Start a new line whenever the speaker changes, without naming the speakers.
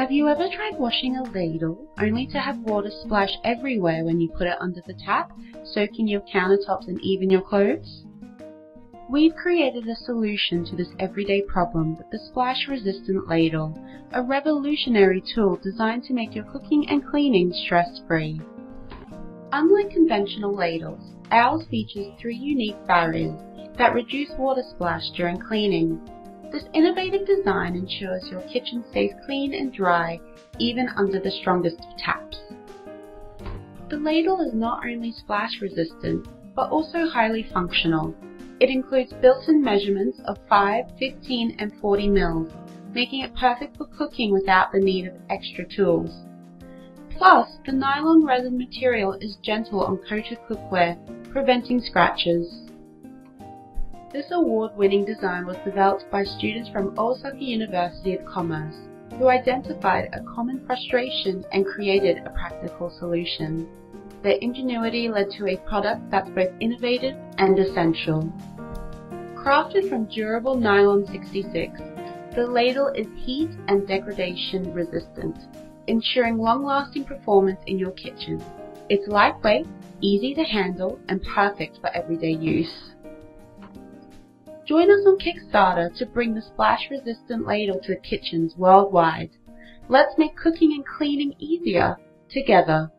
Have you ever tried washing a ladle only to have water splash everywhere when you put it under the tap, soaking your countertops and even your clothes? We've created a solution to this everyday problem with the splash-resistant ladle, a revolutionary tool designed to make your cooking and cleaning stress-free. Unlike conventional ladles, ours features 3 unique barriers that reduce water splash during cleaning. This innovative design ensures your kitchen stays clean and dry even under the strongest of taps. The ladle is not only splash resistant, but also highly functional. It includes built-in measurements of 5, 15 and 40 mils, making it perfect for cooking without the need of extra tools. Plus, the nylon resin material is gentle on coated cookware, preventing scratches. This award-winning design was developed by students from Osaka University of Commerce, who identified a common frustration and created a practical solution. Their ingenuity led to a product that's both innovative and essential. Crafted from durable nylon 66, the ladle is heat and degradation resistant, ensuring long-lasting performance in your kitchen. It's lightweight, easy to handle, and perfect for everyday use. Join us on Kickstarter to bring the splash-resistant ladle to kitchens worldwide. Let's make cooking and cleaning easier together.